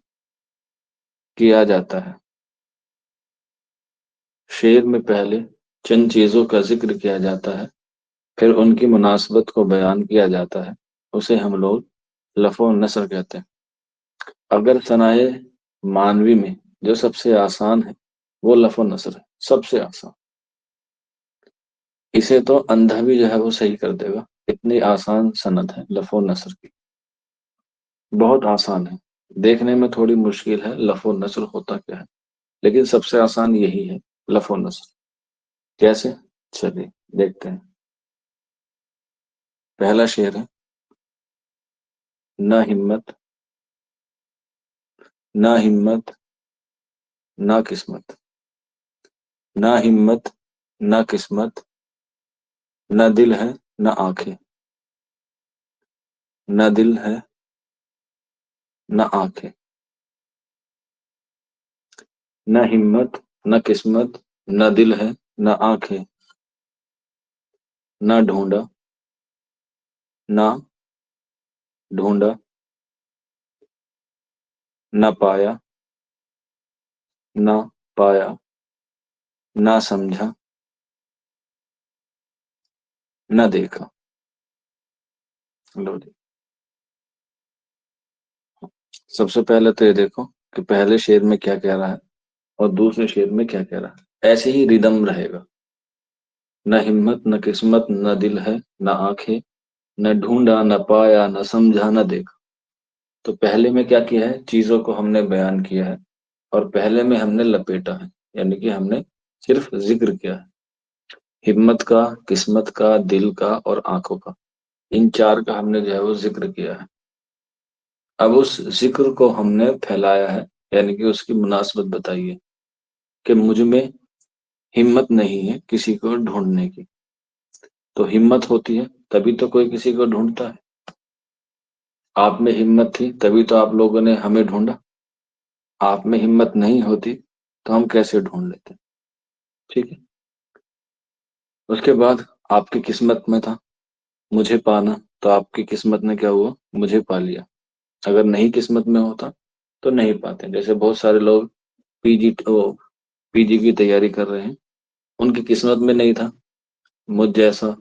किया जाता है। शेर में पहले चंद चीजों का जिक्र किया जाता है, फिर उनकी मुनासबत को बयान किया जाता है। उसे हम लोग लफ़ो नस्र कहते हैं। अगर सनाए मानवी में जो सबसे आसान है वो लफ़ो नस्र है, सबसे आसान। इसे तो अंधा भी जो है वो सही कर देगा, इतनी आसान सनद है लफ़ो नस्र की। बहुत आसान है। देखने में थोड़ी मुश्किल है लफ़ो नस्र होता क्या है, लेकिन सबसे आसान यही है लफ़ो नस्र। कैसे? चलिए देखते हैं। पहला शेर है, ना हिम्मत ना हिम्मत ना किस्मत। ना हिम्मत ना किस्मत, ना दिल है ना आंखें। न दिल है न आंखें, न हिम्मत न किस्मत, न दिल है न आंखें, न ढूंढा न ढूंढा, न पाया न पाया, न समझा न देखा। लो जी। सबसे पहले तो ये देखो कि पहले शेर में क्या कह रहा है और दूसरे शेर में क्या कह रहा है, ऐसे ही रिदम रहेगा। न हिम्मत न किस्मत न दिल है न आंखें, न ढूंढा न पाया न समझा न देखा। तो पहले में क्या किया है, चीजों को हमने बयान किया है और पहले में हमने लपेटा है, यानी कि हमने सिर्फ जिक्र किया है। हिम्मत का, किस्मत का, दिल का और आंखों का, इन चार का हमने जो है वो जिक्र किया है। अब उस जिक्र को हमने फैलाया है, यानी कि उसकी मुनासबत बताई है कि मुझ में हिम्मत नहीं है किसी को ढूंढने की। तो हिम्मत होती है तभी तो कोई किसी को ढूंढता है। आप में हिम्मत थी तभी तो आप लोगों ने हमें ढूंढा। आप में हिम्मत नहीं होती तो हम कैसे ढूंढ लेते। ठीक है। उसके बाद आपकी किस्मत में था मुझे पाना, तो आपकी किस्मत ने क्या हुआ, मुझे पा लिया। अगर नहीं किस्मत में होता तो नहीं पाते। जैसे बहुत सारे लोग पीजी की तैयारी कर रहे हैं, उनकी किस्मत में नहीं था मुझ जैसा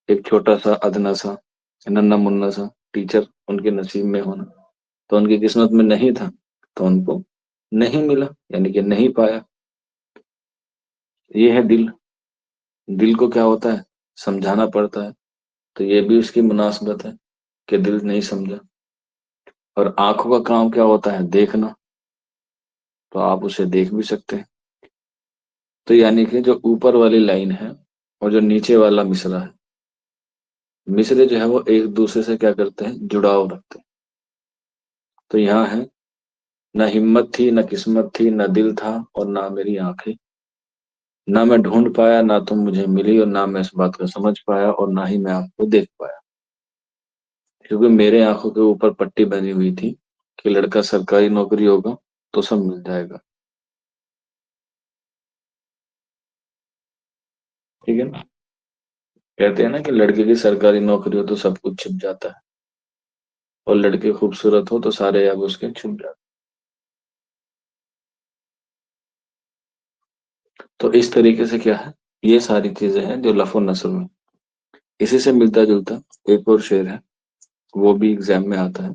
एक छोटा सा अदना सा नन्ना मुन्ना सा टीचर उनके नसीब में होना। तो उनकी किस्मत में नहीं था तो उनको नहीं मिला, यानी कि नहीं पाया। ये है दिल। दिल को क्या होता है, समझाना पड़ता है। तो ये भी उसकी मुनासबत है कि दिल नहीं समझा। और आंखों का काम क्या होता है, देखना। तो आप उसे देख भी सकते हैं। तो यानी कि जो ऊपर वाली लाइन है और जो नीचे वाला मिसरा है, मिसरे जो है वो एक दूसरे से क्या करते हैं, जुड़ाव रखते हैं। तो यहाँ है, न हिम्मत थी न किस्मत थी न दिल था और ना मेरी आंखें, ना मैं ढूंढ पाया ना तुम मुझे मिली और ना मैं इस बात को समझ पाया और ना ही मैं आपको देख पाया। क्योंकि मेरे आंखों के ऊपर पट्टी बनी हुई थी कि लड़का सरकारी नौकरी होगा तो सब मिल जाएगा। ठीक है ना। कहते हैं ना कि लड़के की सरकारी नौकरी हो तो सब कुछ छिप जाता है, और लड़के खूबसूरत हो तो सारे अब उसके छुप जाते। तो इस तरीके से क्या है, ये सारी चीजें हैं जो लफो नस्र में। इसी से मिलता जुलता एक और शेर है, वो भी एग्जाम में आता है।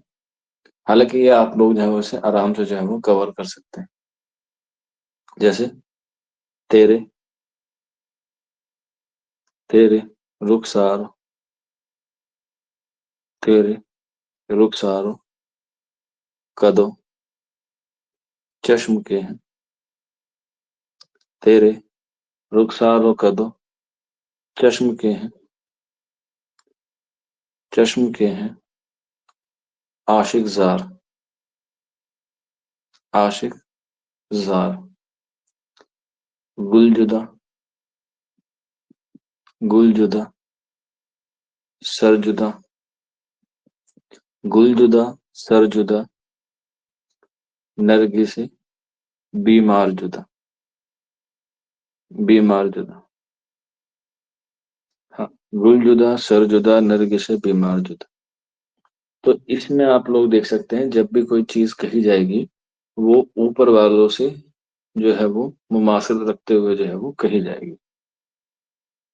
हालांकि ये आप लोग जो है उसे आराम से जो है वो कवर कर सकते हैं। जैसे तेरे तेरे रुखसार, तेरे रुखसार कदों चश्म के हैं, तेरे रुखसार कदों चश्म के हैं, चश्म के हैं आशिक जार, आशिक जार। गुलजुदा, गुलजुदा सरजुदा, गुलजुदा सरजुदा नरगिसे बीमार जुदा, बीमार जुदा। हाँ, गुलजुदा सरजुदा नरगिसे बीमार जुदा। तो इसमें आप लोग देख सकते हैं जब भी कोई चीज कही जाएगी वो ऊपर वालों से जो है वो मुमासिल रखते हुए जो है वो कही जाएगी।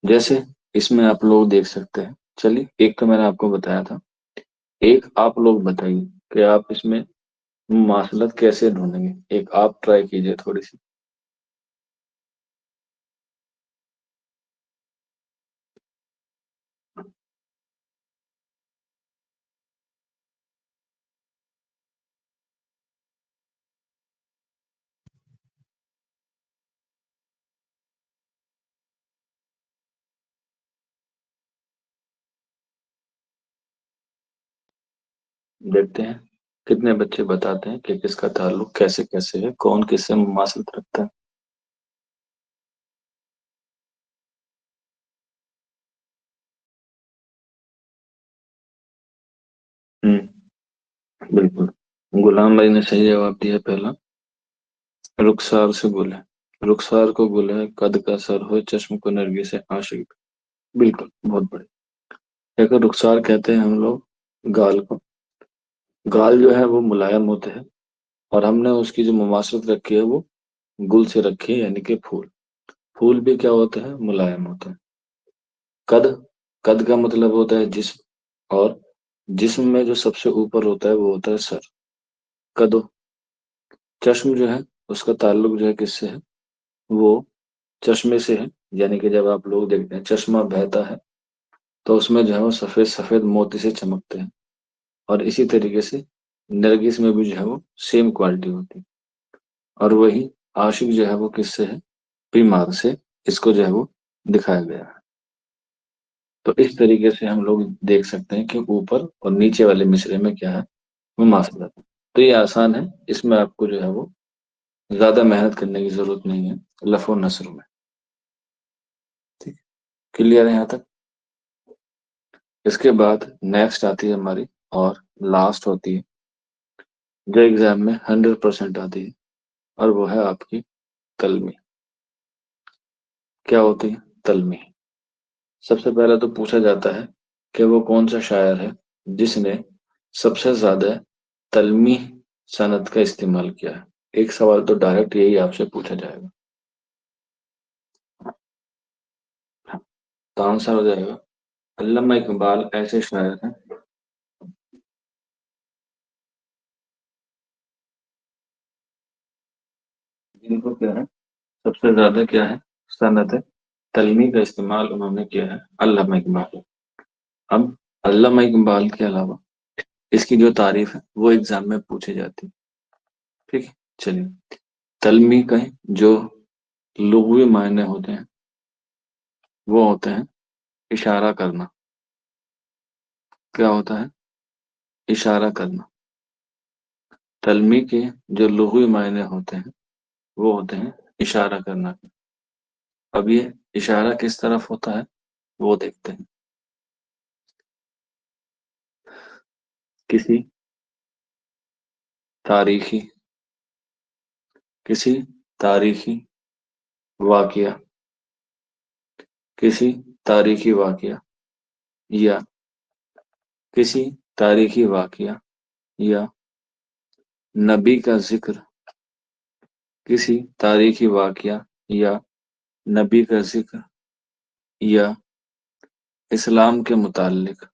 जैसे इसमें आप लोग देख सकते हैं, चलिए एक तो मैंने आपको बताया था, एक आप लोग बताइए कि आप इसमें मुमासलत कैसे ढूंढेंगे। एक आप ट्राई कीजिए थोड़ी सी। देखते हैं कितने बच्चे बताते हैं कि किसका ताल्लुक कैसे कैसे है, कौन किससे मुमासलत रखता है। बिल्कुल, गुलाम भाई ने सही जवाब दिया पहला। रुखसार से बोले, रुखसार को बोले कद का सर हो चश्म को नरगिस से आशिक। बिल्कुल, बहुत बढ़िया। देखो, रुखसार कहते हैं हम लोग गाल को। गाल जो है वो मुलायम होते हैं, और हमने उसकी जो मुमासरत रखी है वो गुल से रखी है, यानी कि फूल। फूल भी क्या होते हैं, मुलायम होते हैं। कद, कद का मतलब होता है जिस्म, और जिस्म में जो सबसे ऊपर होता है वो होता है सर। कद। चश्म जो है उसका ताल्लुक जो है किससे है, वो चश्मे से है। यानी कि जब आप लोग देखते हैं चश्मा बहता है, तो उसमें जो है वो सफेद सफेद मोती से चमकते हैं। और इसी तरीके से नरगिस में भी जो है वो सेम क्वालिटी होती है। और वही आशिक जो है वो किससे है, बीमार से। इसको जो है वो दिखाया गया है। तो इस तरीके से हम लोग देख सकते हैं कि ऊपर और नीचे वाले मिसरे में क्या है, वो मास्टर। तो ये आसान है, इसमें आपको जो है वो ज्यादा मेहनत करने की जरूरत नहीं है लफो नस्र में। ठीक, क्लियर है यहाँ तक। इसके बाद नेक्स्ट आती है हमारी, और लास्ट होती है, जो एग्जाम में 100% आती है, और वो है आपकी तलमी। क्या होती है तलमी? सबसे पहले तो पूछा जाता है कि वो कौन सा शायर है जिसने सबसे ज्यादा तलमी सनद का इस्तेमाल किया है। एक सवाल तो डायरेक्ट यही आपसे पूछा जाएगा। तो आंसर हो जाएगा, अल्लामा इकबाल ऐसे शायर हैं जिनको क्या है, सबसे ज्यादा क्या है, सनद तलमी का इस्तेमाल उन्होंने किया है, अल्लामा इकबाल। अब अल्लामा इकबाल के अलावा इसकी जो तारीफ है वो एग्जाम में पूछी जाती है। ठीक है, चलिए। तलमी का जो लुग़वी मायने होते हैं वो होते हैं इशारा करना। क्या होता है, इशारा करना। तलमी के जो लुग़वी मायने होते हैं वो होते हैं इशारा करना। अब ये इशारा किस तरफ होता है वो देखते हैं। किसी तारीखी, किसी तारीखी वाकया, किसी तारीखी वाकया, या किसी तारीखी वाकया, या नबी का जिक्र, किसी तारीखी वाकया या नबी का जिक्र, या इस्लाम के मुतालिक,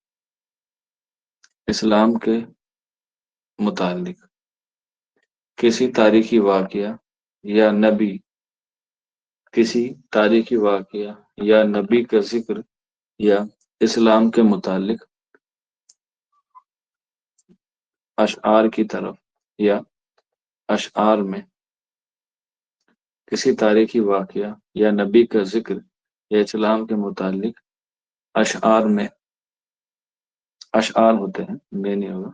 इस्लाम के मुतालिक किसी तारीखी वाकया या नबी, किसी तारीखी वाकया या नबी का जिक्र, या इस्लाम के मुतालिक अशआर की तरफ, या अशआर में किसी तारीखी वाकया या नबी का जिक्र या इस्लाम के मुतालिक अशआर में, अशआर होते हैं, में नहीं होगा,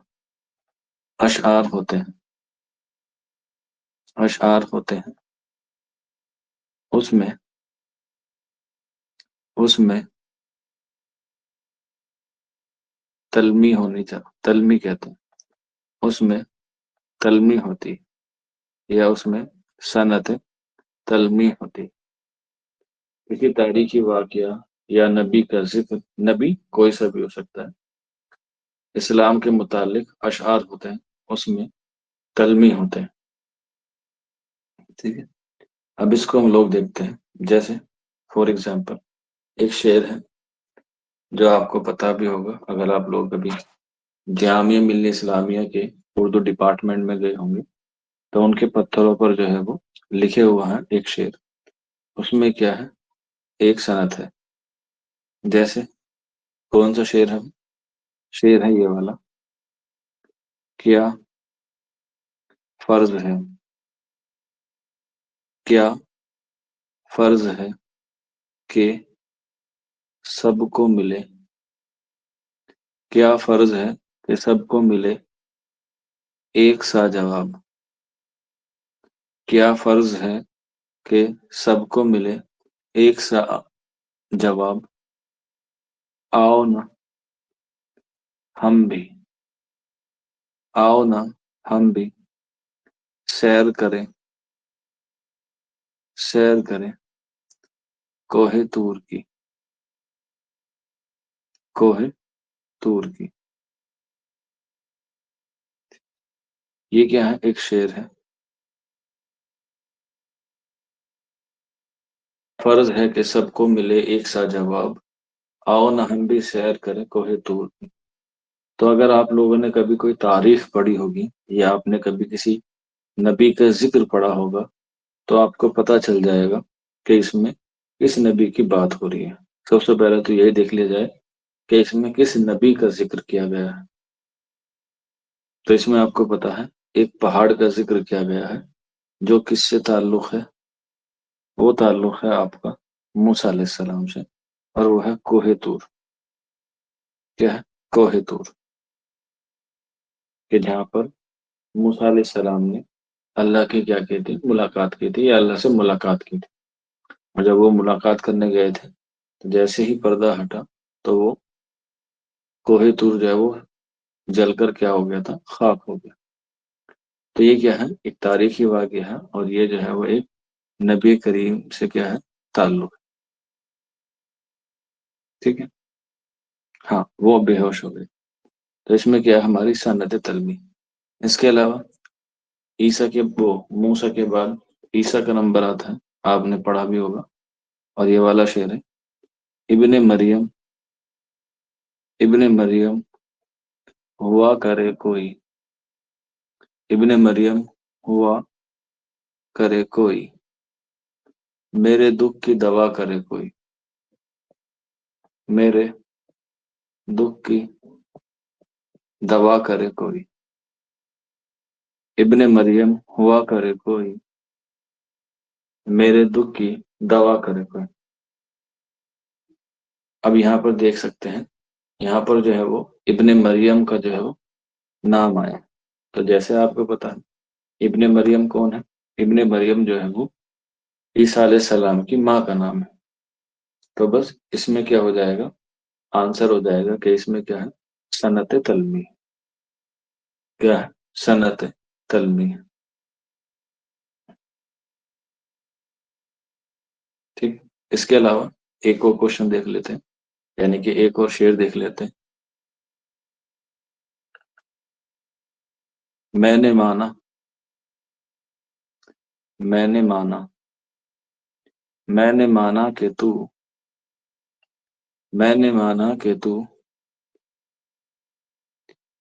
अशआर होते हैं, अशआर होते हैं, उसमें, उसमें तलमी होनी चाहिए, तलमी कहते हैं, उसमें तलमी होती, या उसमें सनत तलमी होती। किसी तारीखी वाकया या नबी का जिक्र, नबी कोई सा भी हो सकता है, इस्लाम के मुतालिक अशआर होते हैं, उसमें तलमी होते हैं। ठीक है, अब इसको हम लोग देखते हैं। जैसे फॉर एग्जाम्पल, एक शेर है जो आपको पता भी होगा, अगर आप लोग कभी जामिया मिल्लिया इस्लामिया के उर्दू डिपार्टमेंट में गए होंगे, तो उनके पत्थरों पर जो है वो लिखे हुआ है एक शेर। उसमें क्या है, एक सनत है। जैसे कौन सा शेर है, शेर है ये वाला, क्या फर्ज है, क्या फर्ज है कि सबको मिले, क्या फर्ज है कि सबको मिले एक सा जवाब, क्या फर्ज है कि सबको मिले एक सा जवाब, आओ न हम भी, आओ ना हम भी सैर करें, सैर करें कोहे तूर की, कोहे तूर की। ये क्या है? एक शेर है। फर्ज है कि सबको मिले एक सा जवाब, आओ ना हम भी सैर करें कोहे तूर की। तो अगर आप लोगों ने कभी कोई तारीख पढ़ी होगी या आपने कभी किसी नबी का जिक्र पढ़ा होगा, तो आपको पता चल जाएगा कि इसमें किस नबी की बात हो रही है। सबसे पहले तो यही देख लिया जाए कि इसमें किस नबी का जिक्र किया गया है। तो इसमें आपको पता है एक पहाड़ का जिक्र किया गया है, जो किससे ताल्लुक है? वो ताल्लुक है आपका मूसा अलैहिस्सलाम से, और वो है कोहे तूर। क्या है? कोहे तूर। कि जहाँ पर मूसा अलैहिस्सलाम ने अल्लाह की क्या की थी? मुलाकात की थी, या अल्लाह से मुलाकात की थी। और जब वो मुलाकात करने गए थे, तो जैसे ही पर्दा हटा, तो वो कोहे तूर जो है वो जलकर क्या हो गया था? खाक हो गया। तो ये क्या है? एक तारीखी वाक़या है, और ये जो है वो एक नबी करीम से क्या है? ताल्लुक। ठीक है। हाँ, वो बेहोश हो गए। तो इसमें क्या है? हमारी सनत तलमी। इसके अलावा ईसा के वो मूसा के बाद ईसा का नंबर आता है, आपने पढ़ा भी होगा। और ये वाला शेर है, इब्ने मरियम, इब्ने मरियम हुआ करे कोई, इब्ने मरियम हुआ करे कोई, मेरे दुख की दवा करे कोई, मेरे दुख की दवा करे कोई, इब्ने मरियम हुआ करे कोई, मेरे दुख की दवा करे कोई। अब यहाँ पर देख सकते हैं, यहाँ पर जो है वो इब्ने मरियम का जो है वो नाम आया। तो जैसे आपको पता है इब्ने मरियम कौन है? इब्ने मरियम जो है वो ईसा अलैहि सलाम की माँ का नाम है। तो बस इसमें क्या हो जाएगा? आंसर हो जाएगा कि इसमें क्या है? सनत तलमी। क्या है? सनत तलमी। ठीक। इसके अलावा एक और क्वेश्चन देख लेते हैं, यानी कि एक और शेर देख लेते हैं। मैंने माना, मैंने माना, मैंने माना कि तू, मैंने माना कि तू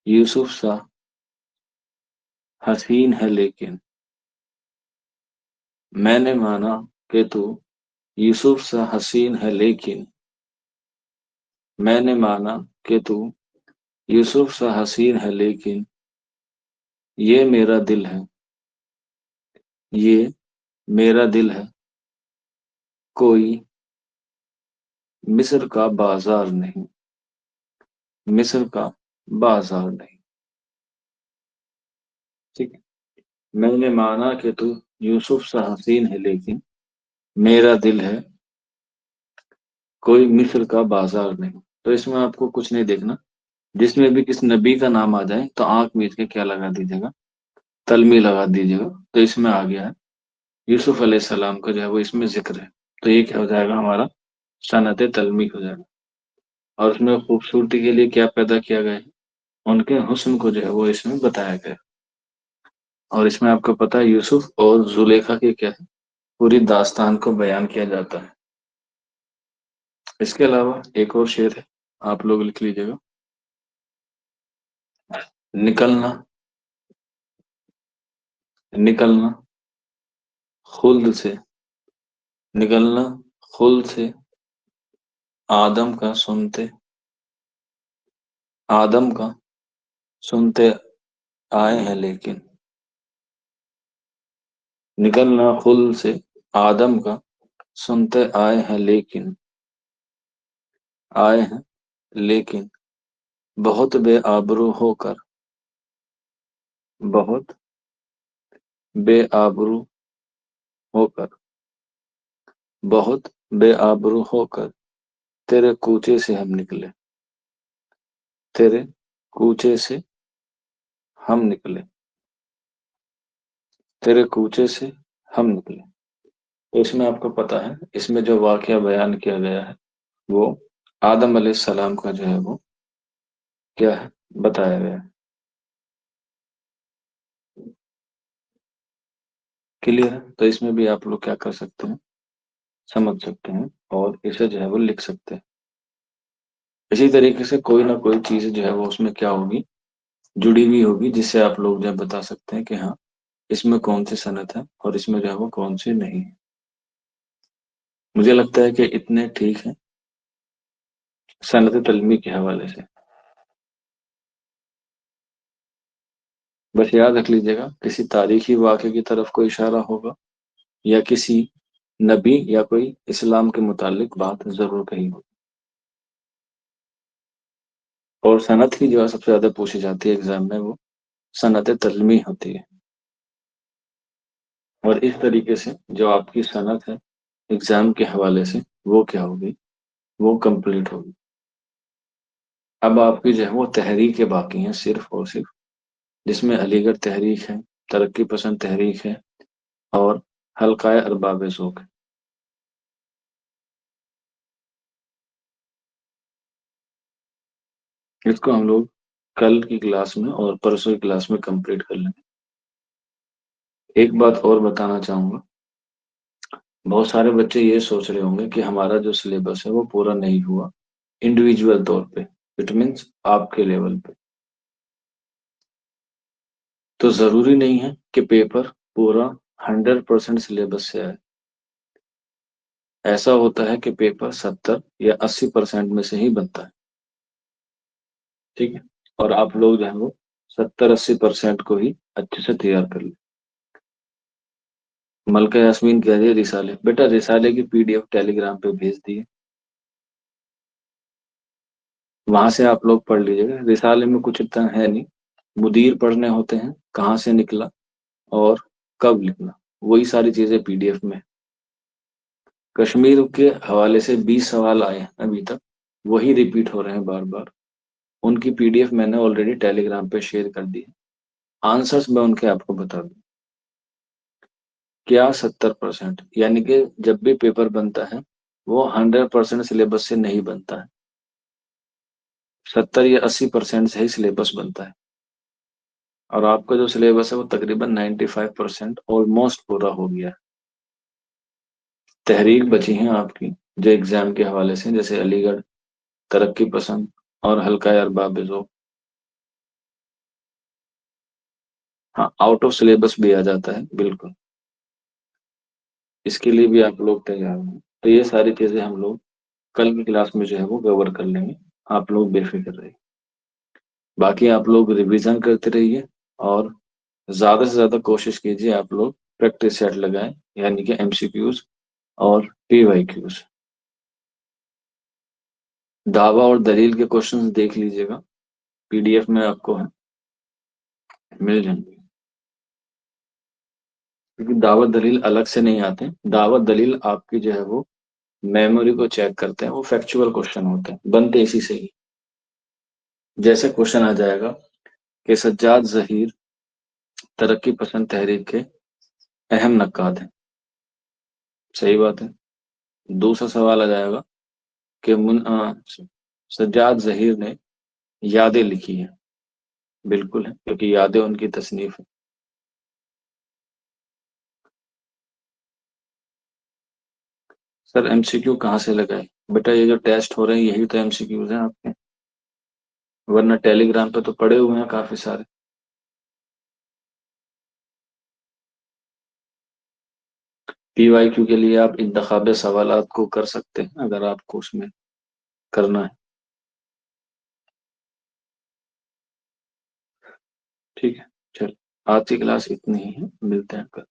यूसुफ सा हसीन है लेकिन, मैंने माना कि तू यूसुफ सा हसीन है लेकिन, मैंने माना कि तू यूसुफ सा हसीन है लेकिन, ये मेरा दिल है, ये मेरा दिल है, कोई मिस्र का बाजार नहीं, मिस्र का बाजार नहीं। ठीक है। मैंने माना कि तू यूसुफ सा हसीन है लेकिन, मेरा दिल है, कोई मिस्र का बाजार नहीं। तो इसमें आपको कुछ नहीं देखना, जिसमें भी किस नबी का नाम आ जाए तो आंख मीच के क्या लगा दीजिएगा? तलमी लगा दीजिएगा। तो इसमें आ गया है यूसुफ अलैहि सलाम का जो है वो इसमें जिक्र है। तो ये क्या हो जाएगा? हमारा सनत तलमी हो जाएगा। और उसमें खूबसूरती के लिए क्या पैदा किया गया है? उनके हुस्न को जो है वो इसमें बताया गया है। और इसमें आपको पता है यूसुफ और जुलेखा की क्या है? पूरी दास्तान को बयान किया जाता है। इसके अलावा एक और शेर है, आप लोग लिख लीजिएगा। निकलना, निकलना खुल्द से, निकलना खुल्द से आदम का सुनते, आदम का सुनते आए हैं लेकिन, निकलना खुल्द से आदम का सुनते आए हैं लेकिन, आए हैं लेकिन बहुत बेआबरू होकर, बहुत बेआबरू होकर, बहुत बेआबरू होकर तेरे कूचे से हम निकले, तेरे कूचे से हम निकले, तेरे कूचे से हम निकले। तो इसमें आपको पता है, इसमें जो वाकया बयान किया गया है वो आदम अलैहिस्सलाम का जो है वो क्या है, बताया गया है। क्लियर है? तो इसमें भी आप लोग क्या कर सकते हैं, समझ सकते हैं और इसे जो है वो लिख सकते हैं। इसी तरीके से कोई ना कोई चीज जो है वो उसमें क्या होगी, जुड़ी हुई होगी, जिससे आप लोग जो है बता सकते हैं कि हाँ इसमें कौन सी सनत है और इसमें जो है वो कौन सी नहीं है। मुझे लगता है कि इतने ठीक है सनत तलमी के हवाले से। बस याद रख लीजिएगा, किसी तारीखी वाक़े की तरफ कोई इशारा होगा या किसी नबी या कोई इस्लाम के मुतालिक बात जरूर कही होगी। और सनत की जो है सबसे ज्यादा पूछी जाती है एग्जाम में, वो सनत तलमी होती है। और इस तरीके से जो आपकी सनत है एग्जाम के हवाले से, वो क्या होगी, वो कंप्लीट होगी। अब आपकी जो है वो तहरीकें बाकी हैं सिर्फ और सिर्फ, जिसमें अलीगढ़ तहरीक है, तरक्की पसंद तहरीक है और हल्काए अरबाब ज़ौक़ है। इसको हम लोग कल की क्लास में और परसों की क्लास में कंप्लीट कर लेंगे। एक बात और बताना चाहूंगा, बहुत सारे बच्चे ये सोच रहे होंगे कि हमारा जो सिलेबस है वो पूरा नहीं हुआ इंडिविजुअल तौर पे, इट मीन्स आपके लेवल पे। तो जरूरी नहीं है कि पेपर पूरा 100% सिलेबस से आए। ऐसा होता है कि पेपर 70 या 80% में से ही बनता है। ठीक है? और आप लोग जो है वो 70-80% को ही अच्छे से तैयार कर ले। मलका यास्मीन कह रही है रिसाले, बेटा रिसाले की पीडीएफ टेलीग्राम पे भेज दिए, वहां से आप लोग पढ़ लीजिएगा। रिसाले में कुछ इतना है नहीं, मुदीर पढ़ने होते हैं, कहाँ से निकला और कब लिखना, वही सारी चीजें पीडीएफ में। कश्मीर के हवाले से 20 सवाल आए हैं अभी तक, वही रिपीट हो रहे हैं बार बार। उनकी पीडीएफ मैंने ऑलरेडी टेलीग्राम पे शेयर कर दी है। आंसर्स मैं उनके आपको बता दूं। क्या 70%, यानी कि जब भी पेपर बनता है वो 100% सिलेबस से नहीं बनता है, 70 या 80% से ही सिलेबस बनता है। और आपका जो सिलेबस है वो तकरीबन 95% ऑलमोस्ट पूरा हो गया है। तहरीक बची हैं आपकी जो एग्जाम के हवाले से, जैसे अलीगढ़, तरक्की पसंद और हल्का अरबाब ज़ौक़। हाँ, आउट ऑफ सिलेबस भी आ जाता है बिल्कुल, इसके लिए भी आप लोग तैयार हैं। तो ये सारी चीजें हम लोग कल की क्लास में जो है वो कवर कर लेंगे, आप लोग बेफिक्र रहिए। बाकी आप लोग रिवीजन करते रहिए और ज्यादा से ज्यादा कोशिश कीजिए आप लोग प्रैक्टिस सेट लगाएं, यानी कि एमसीक्यूज और पीवाईक्यूज। दावा और दलील के क्वेश्चंस देख लीजिएगा, पीडीएफ में आपको है, मिल जाएंगे। क्योंकि दावत दलील अलग से नहीं आते, दावत दलील आपकी जो है वो मेमोरी को चेक करते हैं, वो फैक्चुअल क्वेश्चन होते हैं, बनते इसी से ही। जैसे क्वेश्चन आ जाएगा कि सज्जाद जहीर तरक्की पसंद तहरीक के अहम नक्काद हैं, सही बात है। दूसरा सवाल आ जाएगा कि सज्जाद जहीर ने यादें लिखी हैं, बिल्कुल है, क्योंकि यादें उनकी तसनीफ है। सर एमसीक्यू कहाँ से लगाए, बेटा ये जो टेस्ट हो रहे हैं यही तो एमसीक्यूज हैं आपके, वरना टेलीग्राम पे तो पड़े हुए हैं काफी सारे। पीवाईक्यू के लिए आप इंतखाब सवालात को कर सकते हैं अगर आपको उसमें करना है। ठीक है, चल आज की क्लास इतनी ही है, मिलते हैं कल।